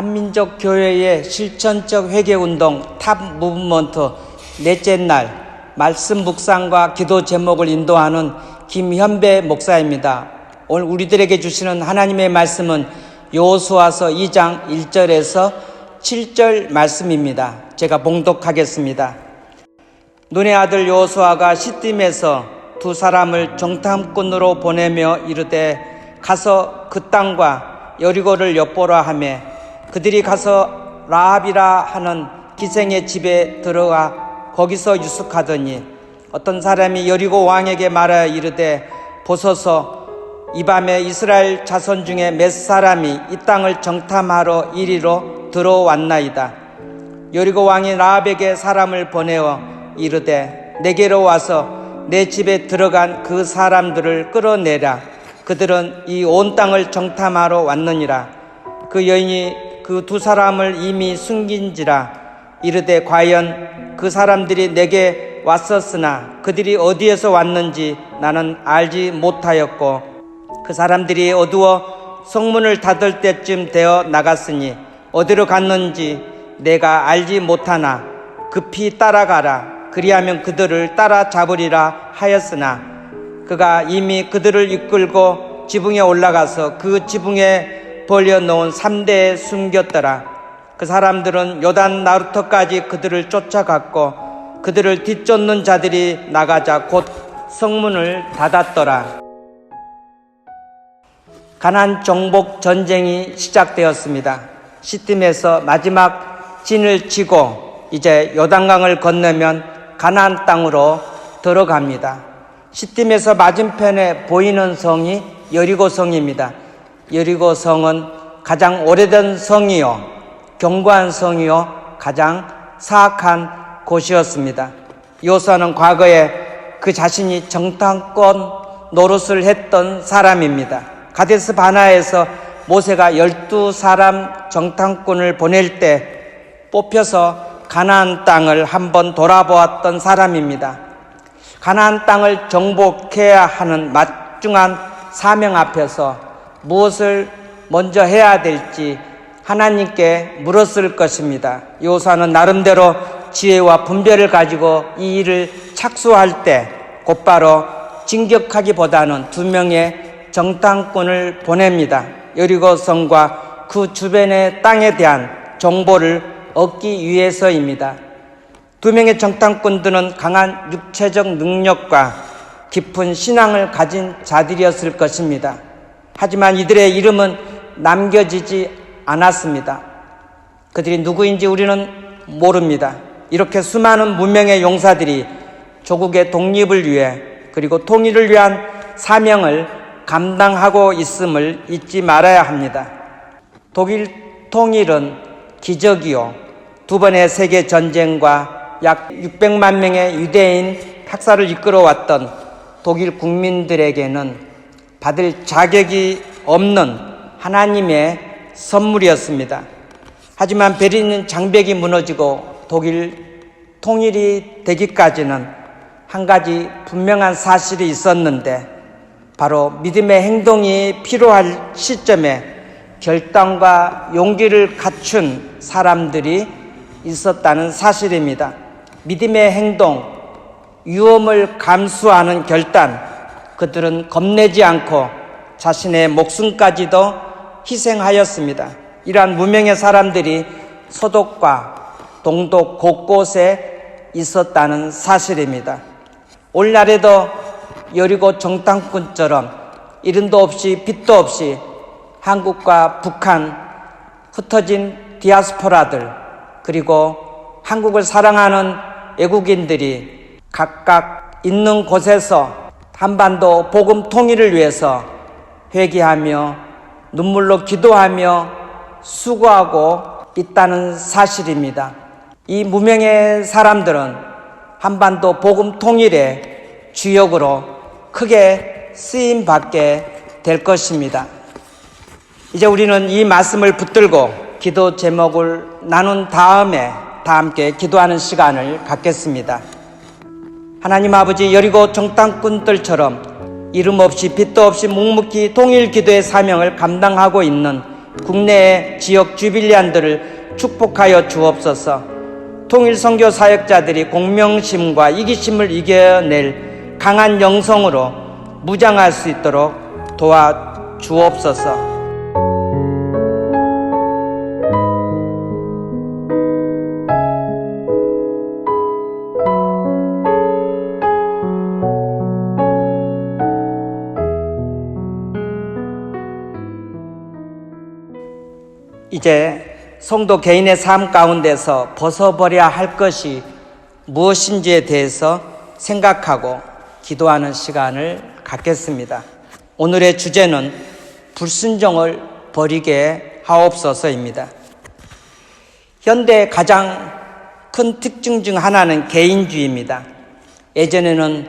한민족 교회의 실천적 회개운동 탑 무브먼트 넷째 날 말씀 묵상과 기도 제목을 인도하는 김현배 목사입니다. 오늘 우리들에게 주시는 하나님의 말씀은 여호수아서 2장 1절에서 7절 말씀입니다. 제가 봉독하겠습니다. 눈의 아들 여호수아가 시딤에서 두 사람을 정탐꾼으로 보내며 이르되 가서 그 땅과 여리고를 엿보라 하매 그들이 가서 라합이라 하는 기생의 집에 들어가 거기서 유숙하더니 어떤 사람이 여리고 왕에게 말하여 이르되 보소서 이 밤에 이스라엘 자손 중에 몇 사람이 이 땅을 정탐하러 이리로 들어왔나이다. 여리고 왕이 라합에게 사람을 보내어 이르되 내게로 와서 내 집에 들어간 그 사람들을 끌어내라. 그들은 이 온 땅을 정탐하러 왔느니라. 그 여인이 그 두 사람을 이미 숨긴지라. 이르되 과연 그 사람들이 내게 왔었으나 그들이 어디에서 왔는지 나는 알지 못하였고 그 사람들이 어두워 성문을 닫을 때쯤 되어 나갔으니 어디로 갔는지 내가 알지 못하나 급히 따라가라. 그리하면 그들을 따라잡으리라 하였으나 그가 이미 그들을 이끌고 지붕에 올라가서 그 지붕에 벌려놓은 3대에 숨겼더라. 그 사람들은 요단 나루터까지 그들을 쫓아갔고 그들을 뒤쫓는 자들이 나가자 곧 성문을 닫았더라. 가나안 정복 전쟁이 시작되었습니다. 시딤에서 마지막 진을 치고 이제 요단강을 건너면 가나안 땅으로 들어갑니다. 시딤에서 맞은편에 보이는 성이 여리고 성입니다. 여리고 성은 가장 오래된 성이요 견고한 성이요 가장 사악한 곳이었습니다. 여호수아는 과거에 그 자신이 정탐꾼 노릇을 했던 사람입니다. 가데스 바네아에서 모세가 12사람 정탐꾼을 보낼 때 뽑혀서 가나안 땅을 한번 돌아보았던 사람입니다. 가나안 땅을 정복해야 하는 막중한 사명 앞에서 무엇을 먼저 해야 될지 하나님께 물었을 것입니다. 여호수아는 나름대로 지혜와 분별을 가지고 이 일을 착수할 때 곧바로 진격하기보다는 2명의 정탐꾼을 보냅니다. 여리고 성과 그 주변의 땅에 대한 정보를 얻기 위해서입니다. 2명의 정탐꾼들은 강한 육체적 능력과 깊은 신앙을 가진 자들이었을 것입니다. 하지만 이들의 이름은 남겨지지 않았습니다. 그들이 누구인지 우리는 모릅니다. 이렇게 수많은 무명의 용사들이 조국의 독립을 위해 그리고 통일을 위한 사명을 감당하고 있음을 잊지 말아야 합니다. 독일 통일은 기적이요 2번의 세계전쟁과 약 600만 명의 유대인 학살을 이끌어왔던 독일 국민들에게는 받을 자격이 없는 하나님의 선물이었습니다. 하지만 베를린 장벽이 무너지고 독일 통일이 되기까지는 한 가지 분명한 사실이 있었는데 바로 믿음의 행동이 필요할 시점에 결단과 용기를 갖춘 사람들이 있었다는 사실입니다. 믿음의 행동, 위험을 감수하는 결단, 그들은 겁내지 않고 자신의 목숨까지도 희생하였습니다. 이러한 무명의 사람들이 서독과 동독 곳곳에 있었다는 사실입니다. 오늘날에도 여리고 정탐꾼처럼 이름도 없이 빛도 없이 한국과 북한 흩어진 디아스포라들 그리고 한국을 사랑하는 외국인들이 각각 있는 곳에서 한반도 복음 통일을 위해서 회개하며 눈물로 기도하며 수고하고 있다는 사실입니다. 이 무명의 사람들은 한반도 복음 통일의 주역으로 크게 쓰임받게 될 것입니다. 이제 우리는 이 말씀을 붙들고 기도 제목을 나눈 다음에 다 함께 기도하는 시간을 갖겠습니다. 하나님 아버지, 여리고 정탐꾼들처럼 이름 없이 빛도 없이 묵묵히 통일 기도의 사명을 감당하고 있는 국내 지역 주빌리안들을 축복하여 주옵소서. 통일 선교 사역자들이 공명심과 이기심을 이겨낼 강한 영성으로 무장할 수 있도록 도와주옵소서. 이제 성도 개인의 삶 가운데서 벗어버려야 할 것이 무엇인지에 대해서 생각하고 기도하는 시간을 갖겠습니다. 오늘의 주제는 불순종을 버리게 하옵소서입니다. 현대의 가장 큰 특징 중 하나는 개인주의입니다. 예전에는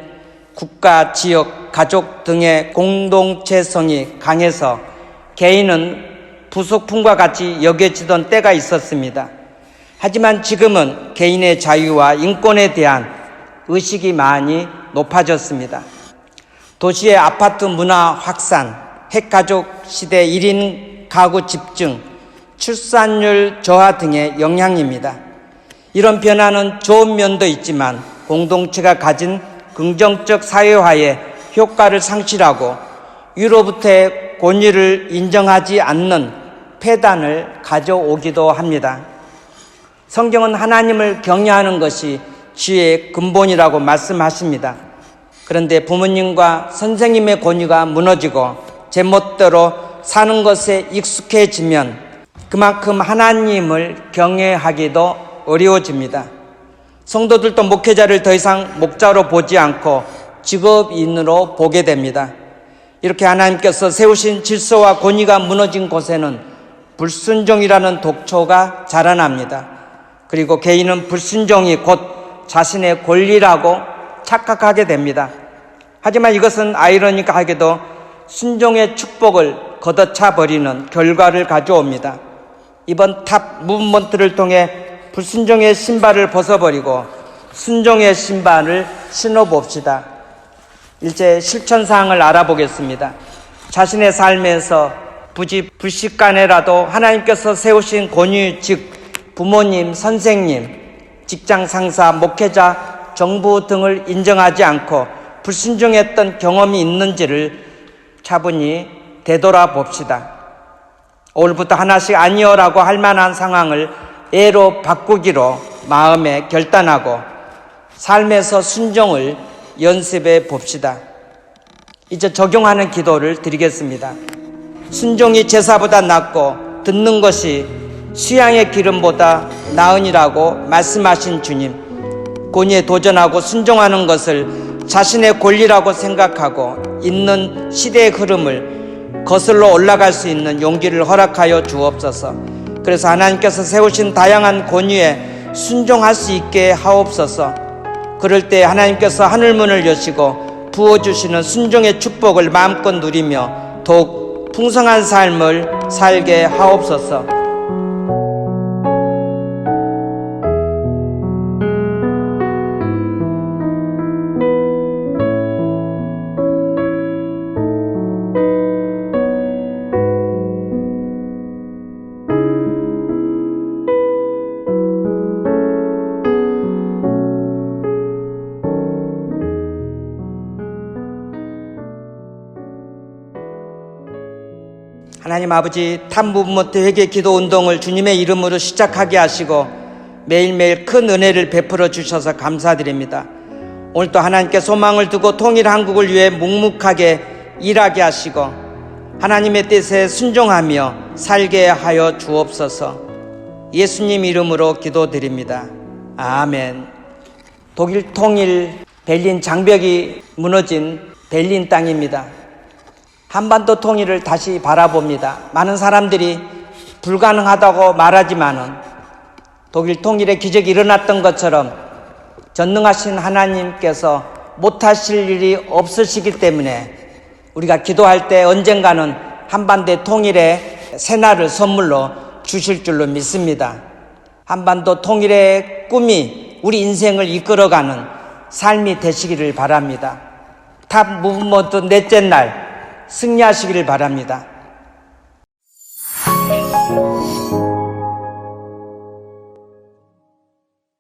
국가, 지역, 가족 등의 공동체성이 강해서 개인은 부속품과 같이 여겨지던 때가 있었습니다. 하지만 지금은 개인의 자유와 인권에 대한 의식이 많이 높아졌습니다. 도시의 아파트 문화 확산, 핵가족 시대 1인 가구 집중, 출산율 저하 등의 영향입니다. 이런 변화는 좋은 면도 있지만 공동체가 가진 긍정적 사회화에 효과를 상실하고 위로부터의 권위를 인정하지 않는 폐단을 가져오기도 합니다. 성경은 하나님을 경외하는 것이 지혜의 근본이라고 말씀하십니다. 그런데 부모님과 선생님의 권위가 무너지고 제멋대로 사는 것에 익숙해지면 그만큼 하나님을 경외하기도 어려워집니다. 성도들도 목회자를 더 이상 목자로 보지 않고 직업인으로 보게 됩니다. 이렇게 하나님께서 세우신 질서와 권위가 무너진 곳에는 불순종이라는 독초가 자라납니다. 그리고 개인은 불순종이 곧 자신의 권리라고 착각하게 됩니다. 하지만 이것은 아이러니하게도 순종의 축복을 걷어차 버리는 결과를 가져옵니다. 이번 탑 무브먼트를 통해 불순종의 신발을 벗어버리고 순종의 신발을 신어봅시다. 일제 실천사항을 알아보겠습니다. 자신의 삶에서 부지 불식간에라도 하나님께서 세우신 권위, 즉 부모님, 선생님, 직장 상사, 목회자, 정부 등을 인정하지 않고 불순종했던 경험이 있는지를 차분히 되돌아봅시다. 오늘부터 하나씩 아니요라고 할 만한 상황을 예로 바꾸기로 마음에 결단하고 삶에서 순종을 연습해 봅시다. 이제 적용하는 기도를 드리겠습니다. 순종이 제사보다 낫고 듣는 것이 수양의 기름보다 나으니라고 말씀하신 주님, 권위에 도전하고 순종하는 것을 자신의 권리라고 생각하고 있는 시대의 흐름을 거슬러 올라갈 수 있는 용기를 허락하여 주옵소서. 그래서 하나님께서 세우신 다양한 권위에 순종할 수 있게 하옵소서. 그럴 때 하나님께서 하늘문을 여시고 부어주시는 순종의 축복을 마음껏 누리며 더욱 풍성한 삶을 살게 하옵소서. 하나님 아버지, 탑 무브먼트 회개 기도 운동을 주님의 이름으로 시작하게 하시고 매일매일 큰 은혜를 베풀어 주셔서 감사드립니다. 오늘도 하나님께 소망을 두고 통일 한국을 위해 묵묵하게 일하게 하시고 하나님의 뜻에 순종하며 살게 하여 주옵소서. 예수님 이름으로 기도드립니다. 아멘. 독일 통일 베를린 장벽이 무너진 베를린 땅입니다. 한반도 통일을 다시 바라봅니다. 많은 사람들이 불가능하다고 말하지만은 독일 통일의 기적이 일어났던 것처럼 전능하신 하나님께서 못하실 일이 없으시기 때문에 우리가 기도할 때 언젠가는 한반도의 통일의 새날을 선물로 주실 줄로 믿습니다. 한반도 통일의 꿈이 우리 인생을 이끌어가는 삶이 되시기를 바랍니다. 탑 무브먼트 넷째 날 승리하시기를 바랍니다.